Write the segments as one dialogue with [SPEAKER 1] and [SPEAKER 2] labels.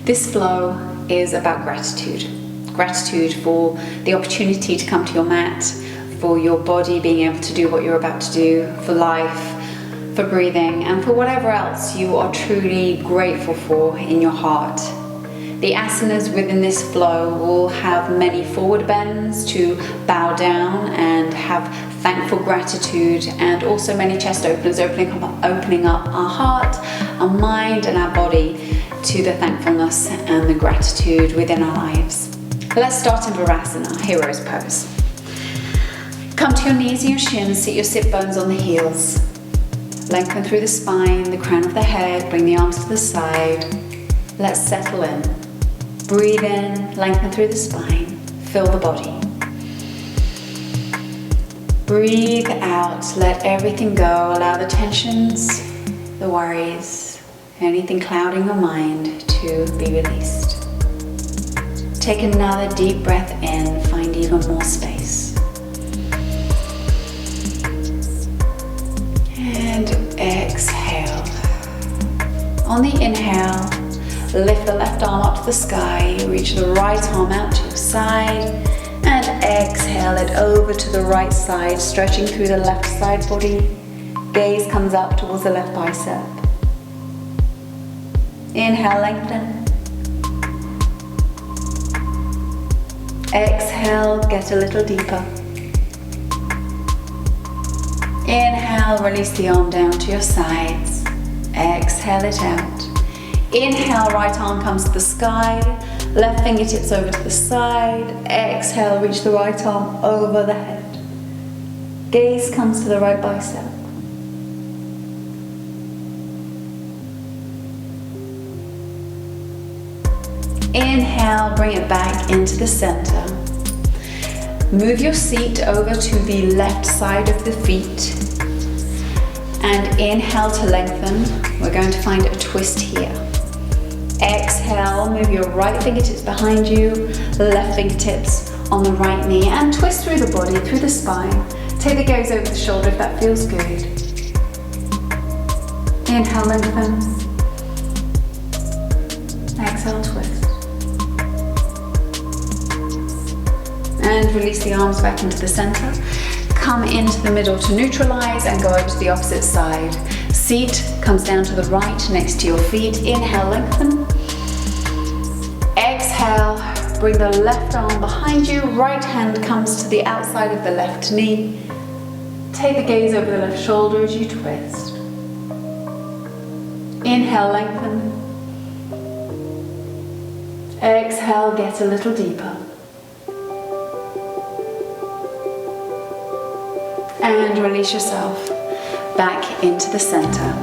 [SPEAKER 1] This flow is about gratitude. Gratitude for the opportunity to come to your mat, for your body being able to do what you're about to do, for life, for breathing, and for whatever else you are truly grateful for in your heart. The asanas within this flow will have many forward bends to bow down and have thankful gratitude, and also many chest openers, opening up our heart, our mind, and our body to the thankfulness and the gratitude within our lives. Let's start in Virasana, hero's pose. Come to your knees and your shins, sit your sit bones on the heels. Lengthen through the spine, the crown of the head, bring the arms to the side. Let's settle in. Breathe in, lengthen through the spine, fill the body. Breathe out, let everything go. Allow the tensions, the worries, anything clouding your mind to be released. Take another deep breath in, find even more space. And exhale. On the inhale, lift the left arm up to the sky, reach the right arm out to your side, and exhale it over to the right side, stretching through the left side body. Gaze comes up towards the left bicep. Inhale, lengthen. Exhale, get a little deeper. Inhale, release the arm down to your sides. Exhale it out. Inhale, right arm comes to the sky, left fingertips over to the side. Exhale, reach the right arm over the head. Gaze comes to the right bicep. Inhale, bring it back into the center. Move your seat over to the left side of the feet. And inhale to lengthen. We're going to find a twist here. Exhale, move your right fingertips behind you, left fingertips on the right knee, and twist through the body, through the spine. Take the gaze over the shoulder if that feels good. Inhale, lengthen. Exhale, twist. And release the arms back into the center. Come into the middle to neutralize and go over to the opposite side. Seat comes down to the right next to your feet. Inhale, lengthen. Exhale, bring the left arm behind you. Right hand comes to the outside of the left knee. Take the gaze over the left shoulder as you twist. Inhale, lengthen. Exhale, get a little deeper. And release yourself back into the center.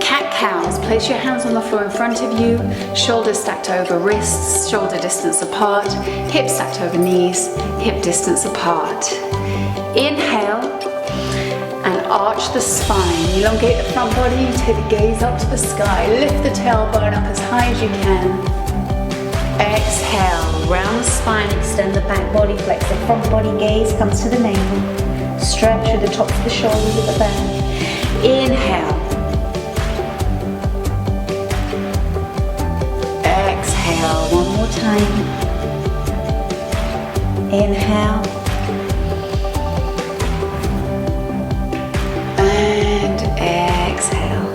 [SPEAKER 1] Cat-cows, place your hands on the floor in front of you, shoulders stacked over wrists, shoulder distance apart, hips stacked over knees, hip distance apart. Inhale and arch the spine, elongate the front body, take the gaze up to the sky, lift the tailbone up as high as you can. Exhale, round the spine, extend the back body, flex the front body, gaze comes to the navel. Stretch through the tops of the shoulders at the back. Inhale. Exhale, one more time. Inhale. And exhale.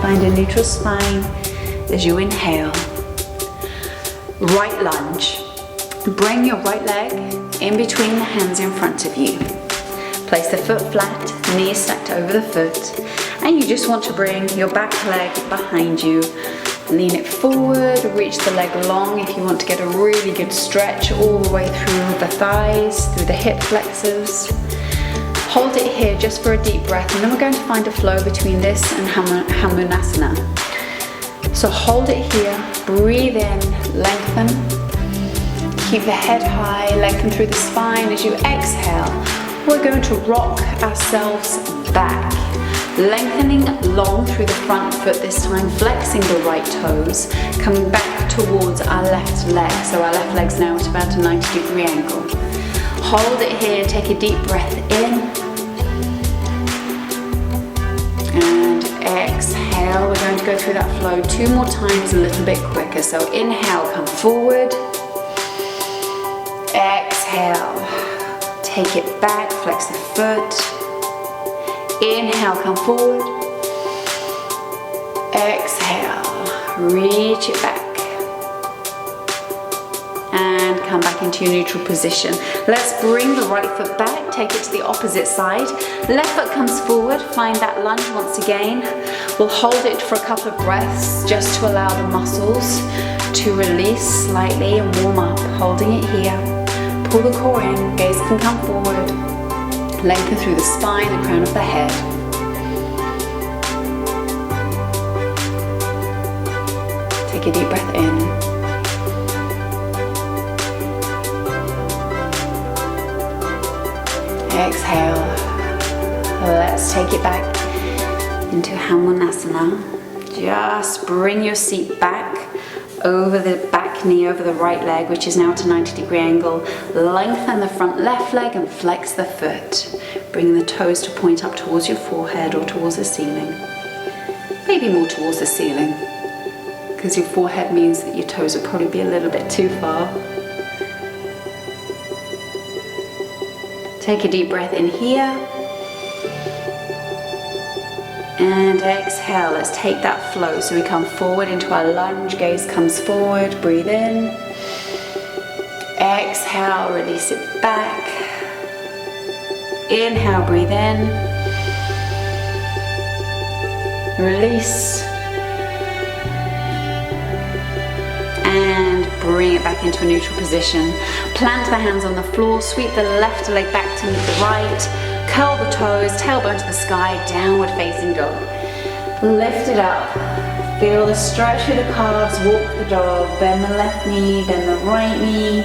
[SPEAKER 1] Find a neutral spine as you inhale. Right lunge. Bring your right leg in between the hands in front of you. Place the foot flat, knees stacked over the foot, and you just want to bring your back leg behind you. Lean it forward, reach the leg long if you want to get a really good stretch all the way through the thighs, through the hip flexors. Hold it here just for a deep breath, and then we're going to find a flow between this and Hamunasana. So hold it here, breathe in, lengthen. Keep the head high, lengthen through the spine. As you exhale, we're going to rock ourselves back. Lengthening long through the front foot this time, flexing the right toes, coming back towards our left leg. So our left leg's now at about a 90-degree angle. Hold it here, take a deep breath in. And exhale, we're going to go through that flow 2 more times a little bit quicker. So inhale, come forward. Exhale, take it back, flex the foot. Inhale, come forward. Exhale, reach it back. And come back into your neutral position. Let's bring the right foot back, take it to the opposite side. Left foot comes forward, find that lunge once again. We'll hold it for a couple of breaths just to allow the muscles to release slightly and warm up. Holding it here. Pull the core in, gaze can come forward. Lengthen through the spine, the crown of the head. Take a deep breath in. Exhale. Let's take it back into Hamunasana. Just bring your seat back over the back knee, over the right leg, which is now at a 90-degree angle. Lengthen the front left leg and flex the foot. Bring the toes to point up towards your forehead or towards the ceiling. Maybe more towards the ceiling, because your forehead means that your toes will probably be a little bit too far. Take a deep breath in here. And exhale, let's take that flow. So we come forward into our lunge, gaze comes forward, breathe in. Exhale, release it back. Inhale, breathe in. Release. And bring it back into a neutral position. Plant the hands on the floor, sweep the left leg back to meet the right. Curl the toes, tailbone to the sky, downward facing dog. Lift it up. Feel the stretch through the calves, walk the dog. Bend the left knee, bend the right knee.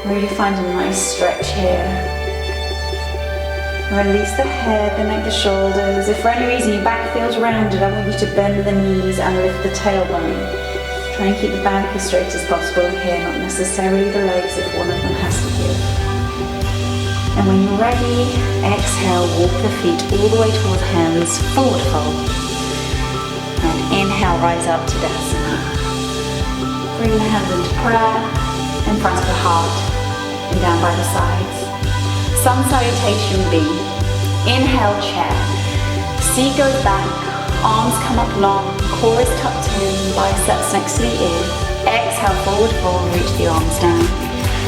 [SPEAKER 1] Really find a nice stretch here. Release the head, the neck, the shoulders. If for any reason your back feels rounded, I want you to bend the knees and lift the tailbone. Try and keep the back as straight as possible here, not necessarily the legs if one of them has to give. And when you're ready, exhale, walk the feet all the way towards hands, forward fold. And inhale, rise up to Tadasana. Bring the hands into prayer, in front of the heart, and down by the sides. Sun salutation B. Inhale, chair. Seat goes back, arms come up long, core is tucked in, biceps next to the ears. Exhale, forward fold, reach the arms down.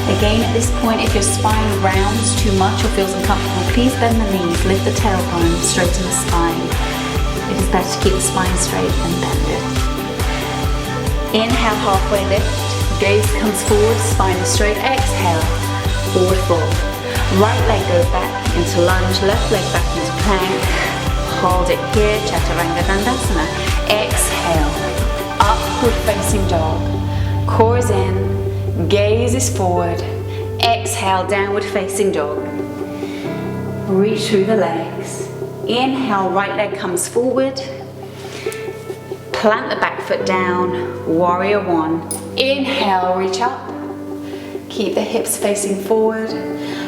[SPEAKER 1] Again, at this point, if your spine rounds too much or feels uncomfortable, please bend the knees, lift the tailbone, straighten the spine. It is better to keep the spine straight than bend it. Inhale, halfway lift, gaze comes forward, spine is straight. Exhale, forward fold. Right leg goes back into lunge, left leg back into plank. Hold it here, Chaturanga Dandasana. Exhale, upward facing dog. Core is in, gaze is forward. Exhale, downward facing dog. Reach through the legs. Inhale, right leg comes forward. Plant the back foot down, warrior one. Inhale, reach up. Keep the hips facing forward.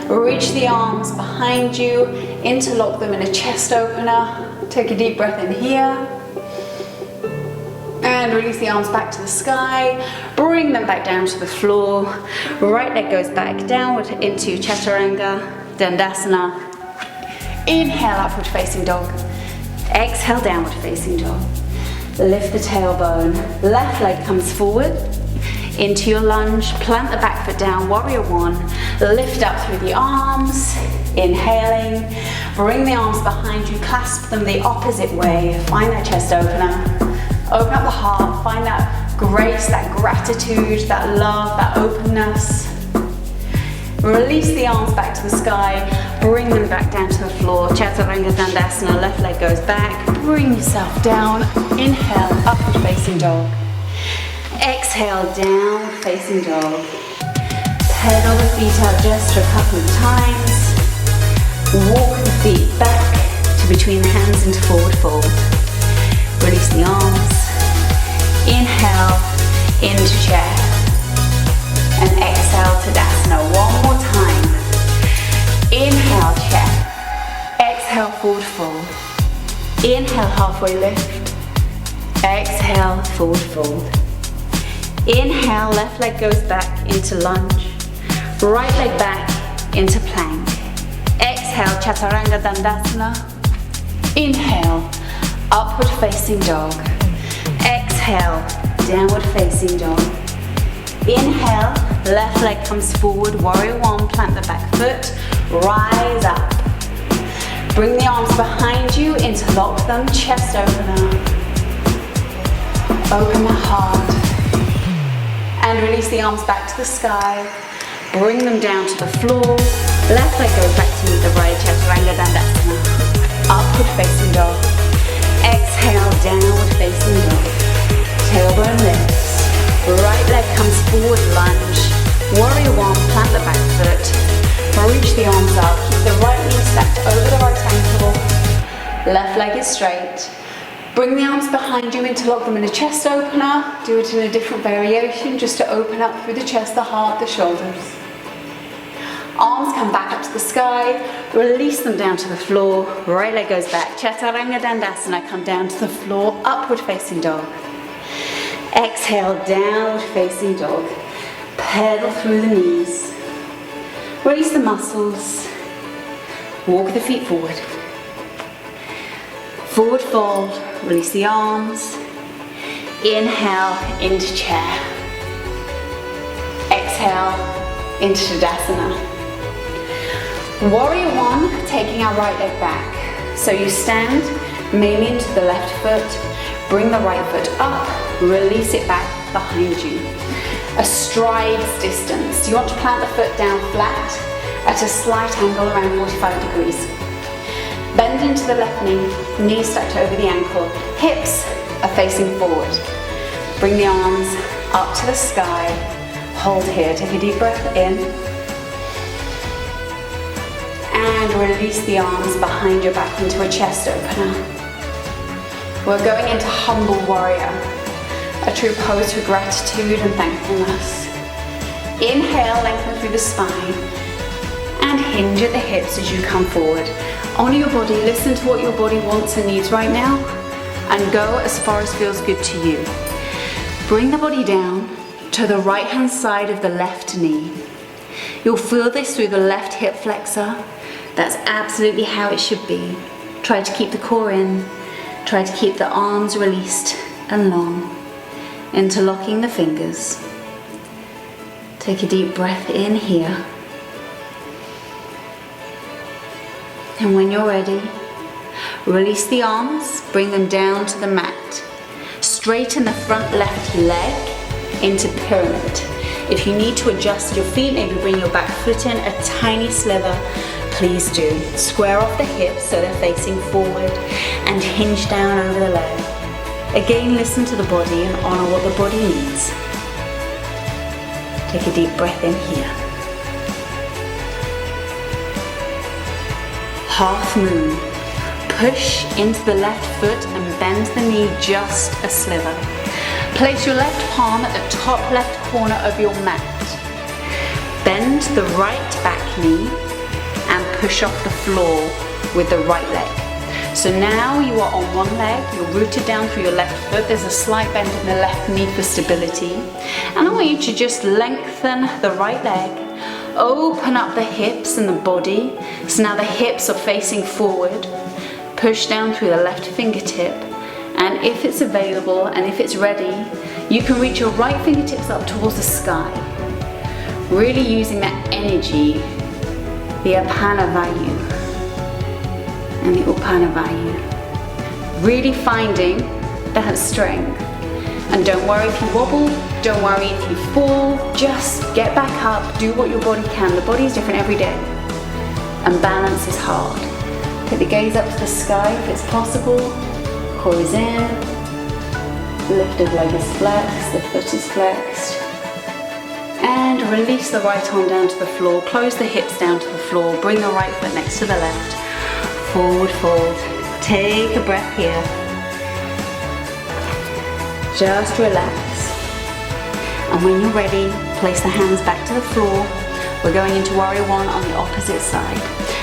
[SPEAKER 1] Reach the arms behind you, interlock them in a chest opener. Take a deep breath in here. And release the arms back to the sky. Bring them back down to the floor. Right leg goes back downward into Chaturanga Dandasana. Inhale, upward facing dog. Exhale, downward facing dog. Lift the tailbone. Left leg comes forward into your lunge. Plant the back foot down, warrior one. Lift up through the arms. Inhaling. Bring the arms behind you. Clasp them the opposite way. Find that chest opener. Open up the heart. Find that grace, that gratitude, that love, that openness. Release the arms back to the sky. Bring them back down to the floor. Chaturanga Dandasana. Left leg goes back. Bring yourself down. Inhale, upward facing dog. Exhale, down facing dog. Pedal the feet out just for a couple of times. Walk the feet back to between the hands into forward fold. Release the arms. Inhale into chair. And exhale to Tadasana. One more time. Inhale, chair. Exhale, forward fold. Inhale, halfway lift. Exhale, forward fold. Inhale, left leg goes back into lunge. Right leg back into plank. Exhale, Chaturanga Dandasana. Inhale, upward facing dog. Exhale, downward facing dog. Inhale, left leg comes forward, warrior one, plant the back foot, rise up. Bring the arms behind you, interlock them, chest opener. Open the heart. And release the arms back to the sky. Bring them down to the floor. Left leg goes back to meet the right, Chaturanga Dandasana. Upward facing dog. Exhale, downward facing dog. Tailbone lifts. Right leg comes forward, lunge. Warrior one, plant the back foot. Reach the arms up. Keep the right knee stacked over the right ankle. Left leg is straight. Bring the arms behind you, interlock them in a chest opener. Do it in a different variation, just to open up through the chest, the heart, the shoulders. Arms come back up to the sky. Release them down to the floor. Right leg goes back. Chaturanga Dandasana, come down to the floor. Upward facing dog. Exhale, downward facing dog. Pedal through the knees. Release the muscles. Walk the feet forward. Forward fold. Release the arms. Inhale into chair. Exhale into Tadasana. Warrior one, taking our right leg back. So you stand mainly into the left foot. Bring the right foot up. Release it back behind you. A stride's distance. You want to plant the foot down flat at a slight angle around 45 degrees. Bend into the left knee, knees stacked over the ankle, hips are facing forward. Bring the arms up to the sky, hold here, take a deep breath in, and release the arms behind your back into a chest opener. We're going into humble warrior, a true pose for gratitude and thankfulness. Inhale, lengthen through the spine, and hinge at the hips as you come forward. Honor your body, listen to what your body wants and needs right now, and go as far as feels good to you. Bring the body down to the right hand side of the left knee. You'll feel this through the left hip flexor. That's absolutely how it should be. Try to keep the core in, try to keep the arms released and long, interlocking the fingers. Take a deep breath in here. And when you're ready, release the arms, bring them down to the mat. Straighten the front left leg into pyramid. If you need to adjust your feet, maybe bring your back foot in a tiny sliver, please do. Square off the hips so they're facing forward and hinge down over the leg. Again, listen to the body and honor what the body needs. Take a deep breath in here. Half moon. Push into the left foot and bend the knee just a sliver. Place your left palm at the top left corner of your mat. Bend the right back knee and push off the floor with the right leg. So now you are on one leg, you're rooted down through your left foot, there's a slight bend in the left knee for stability. And I want you to just lengthen the right leg. Open up the hips and the body. So now the hips are facing forward. Push down through the left fingertip. And if it's available and if it's ready, you can reach your right fingertips up towards the sky. Really using that energy, the Apana Vayu and the Upana Vayu. Really finding that strength. And don't worry if you wobble, don't worry if you fall, just get back up, do what your body can. The body is different every day, and balance is hard. Take the gaze up to the sky if it's possible, core is in, lifted leg is flexed, the foot is flexed, and release the right arm down to the floor, close the hips down to the floor, bring the right foot next to the left, forward fold, take a breath here. Just relax. And when you're ready, place the hands back to the floor. We're going into warrior one on the opposite side.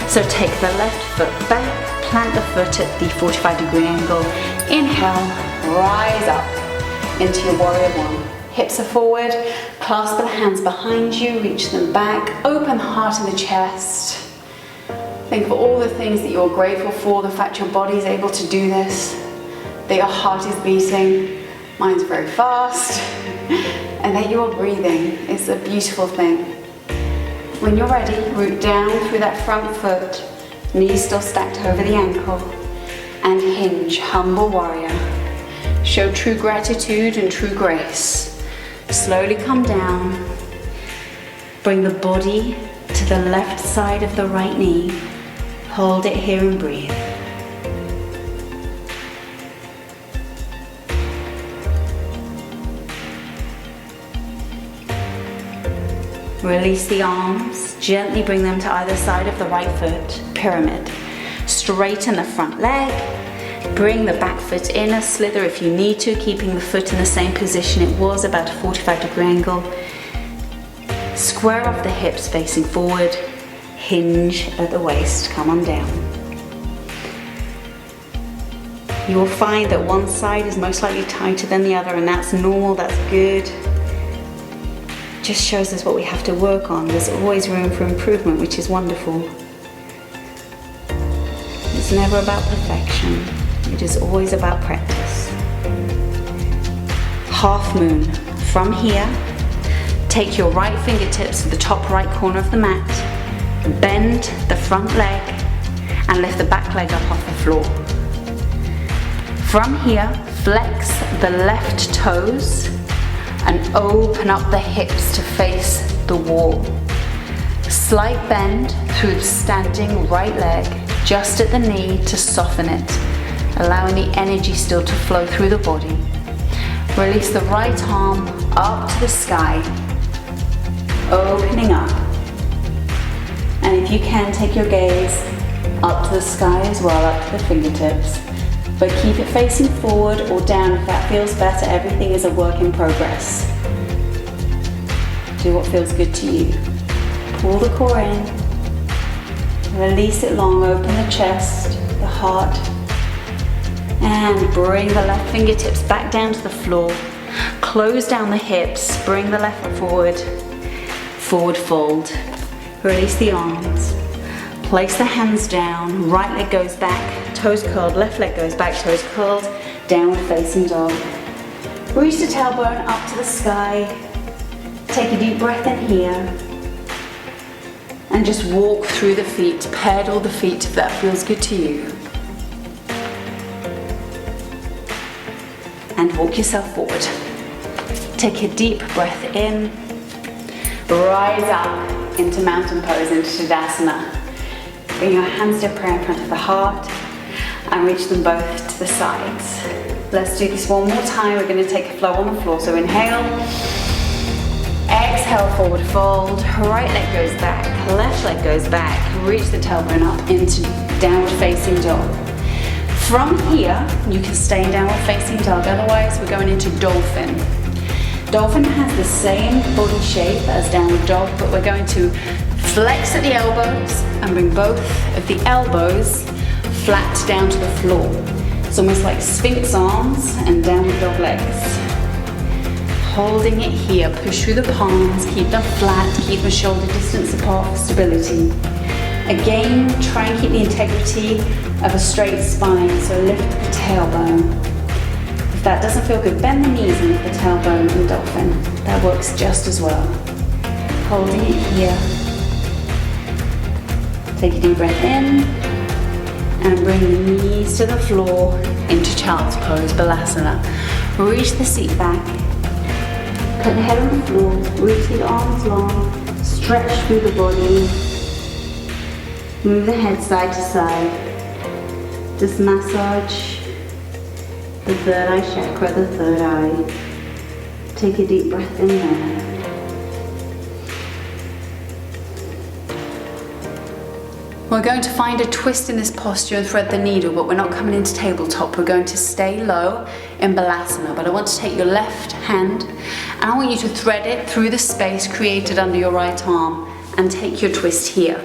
[SPEAKER 1] So take the left foot back, plant the foot at the 45-degree angle. Inhale, rise up into your warrior one. Hips are forward, clasp the hands behind you, reach them back, open heart in the chest. Think of all the things that you're grateful for, the fact your body is able to do this, that your heart is beating, mine's very fast, and that you're breathing. It's a beautiful thing. When you're ready, root down through that front foot, knees still stacked over the ankle, and hinge, humble warrior. Show true gratitude and true grace. Slowly come down. Bring the body to the left side of the right knee. Hold it here and breathe. Release the arms. Gently bring them to either side of the right foot. Pyramid. Straighten the front leg. Bring the back foot in a slither if you need to, keeping the foot in the same position it was, about a 45-degree angle. Square off the hips facing forward. Hinge at the waist, come on down. You will find that one side is most likely tighter than the other, and that's normal, that's good. Just shows us what we have to work on. There's always room for improvement, which is wonderful. It's never about perfection. It is always about practice. Half moon. From here, take your right fingertips to the top right corner of the mat, bend the front leg, and lift the back leg up off the floor. From here, flex the left toes and open up the hips to face the wall. Slight bend through the standing right leg, just at the knee to soften it, allowing the energy still to flow through the body. Release the right arm up to the sky, opening up. And if you can, take your gaze up to the sky as well, up to the fingertips. But keep it facing forward or down if that feels better. Everything is a work in progress. Do what feels good to you. Pull the core in. Release it long, open the chest, the heart. And bring the left fingertips back down to the floor. Close down the hips, bring the left foot forward. Forward fold. Release the arms. Place the hands down, right leg goes back, toes curled, left leg goes back, toes curled, downward facing dog. Reach the tailbone up to the sky. Take a deep breath in here. And just walk through the feet, pedal the feet if that feels good to you. And walk yourself forward. Take a deep breath in. Rise up into mountain pose, into Tadasana. Bring your hands to prayer in front of the heart and reach them both to the sides. Let's do this one more time. We're going to take a flow on the floor. So inhale. Exhale, forward fold. Right leg goes back, left leg goes back. Reach the tailbone up into downward facing dog. From here, you can stay in downward facing dog. Otherwise, we're going into dolphin. Dolphin has the same body shape as downward dog, but we're going to flex at the elbows and bring both of the elbows flat down to the floor. It's almost like Sphinx arms and downward dog legs. Holding it here, push through the palms, keep them flat, keep them shoulder distance apart for stability. Again, try and keep the integrity of a straight spine, so lift the tailbone. If that doesn't feel good, bend the knees and lift the tailbone in dolphin. That works just as well. Holding it here. Take a deep breath in and bring the knees to the floor into child's pose, Balasana. Reach the seat back. Put the head on the floor, reach the arms long, stretch through the body. Move the head side to side. Just massage the third eye chakra, the third eye. Take a deep breath in there. We're going to find a twist in this posture and thread the needle, but we're not coming into tabletop. We're going to stay low in Balasana, but I want to take your left hand and I want you to thread it through the space created under your right arm and take your twist here.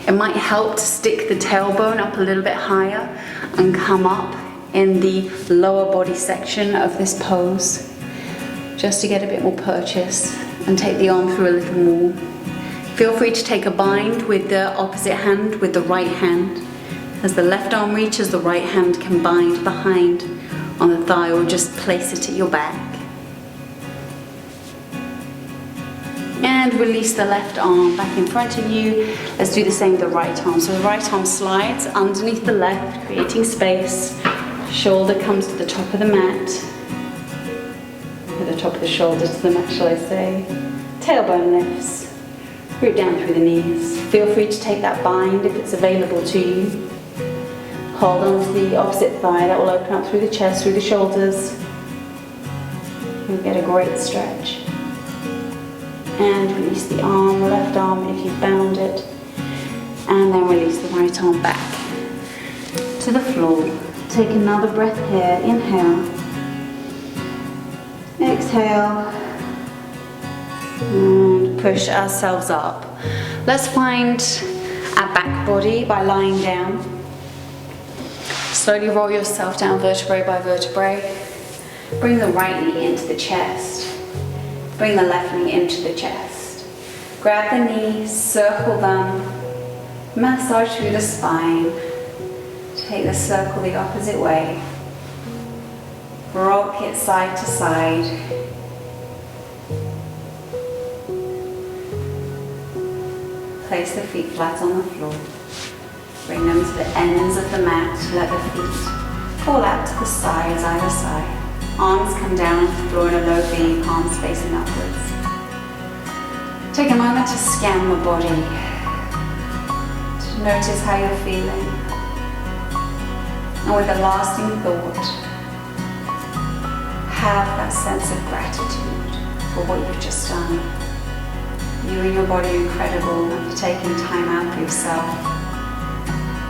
[SPEAKER 1] It might help to stick the tailbone up a little bit higher and come up in the lower body section of this pose, just to get a bit more purchase and take the arm through a little more. Feel free to take a bind with the opposite hand, with the right hand. As the left arm reaches, the right hand can bind behind on the thigh or just place it at your back. And release the left arm back in front of you. Let's do the same with the right arm. So the right arm slides underneath the left, creating space. Shoulder comes to the top of the mat. With the top of the shoulder to the mat, shall I say. Tailbone lifts. Root down through the knees. Feel free to take that bind if it's available to you. Hold on to the opposite thigh. That will open up through the chest, through the shoulders. You'll get a great stretch. And release the arm, the left arm if you've bound it. And then release the right arm back to the floor. Take another breath here. Inhale. Exhale. And push ourselves up. Let's find our back body by lying down. Slowly roll yourself down vertebrae by vertebrae. Bring the right knee into the chest. Bring the left knee into the chest. Grab the knees, circle them, massage through the spine. Take the circle the opposite way. Rock it side to side. Place the feet flat on the floor. Bring them to the ends of the mat. Let the feet fall out to the sides, either side. Arms come down to the floor in a low V, palms facing upwards. Take a moment to scan the body, to notice how you're feeling. And with a lasting thought, have that sense of gratitude for what you've just done. You and your body are incredible for taking time out for yourself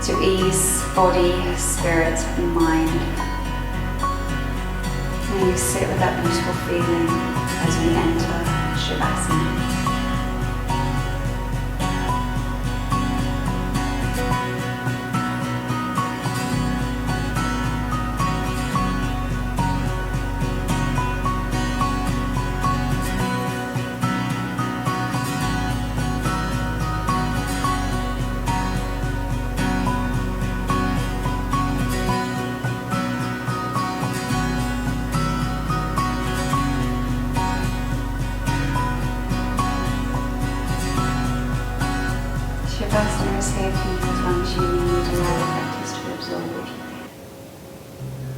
[SPEAKER 1] to ease body, spirit, and mind. And you sit with that beautiful feeling as we enter Shavasana. Shavasana is here for you as long as you need, allow the practice to absorb.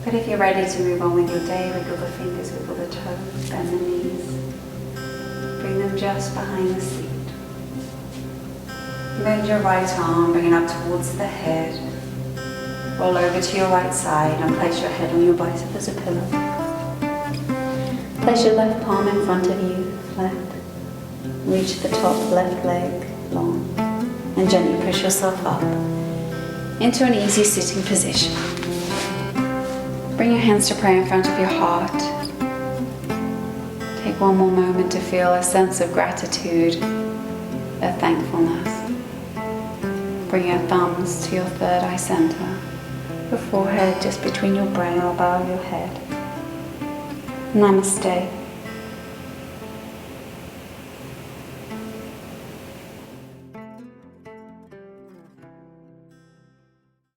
[SPEAKER 1] But if you're ready to move on with your day, wiggle the fingers, wiggle the toes, bend the knees. Bring them just behind the seat. Bend your right arm, bring it up towards the head. Roll over to your right side and place your head on your bicep as a pillow. Place your left palm in front of you, flat. Reach the top left leg long. And gently push yourself up into an easy sitting position. Bring your hands to prayer in front of your heart. Take one more moment to feel a sense of gratitude, of thankfulness. Bring your thumbs to your third eye center, your forehead just between your brow, bow of your head. Namaste.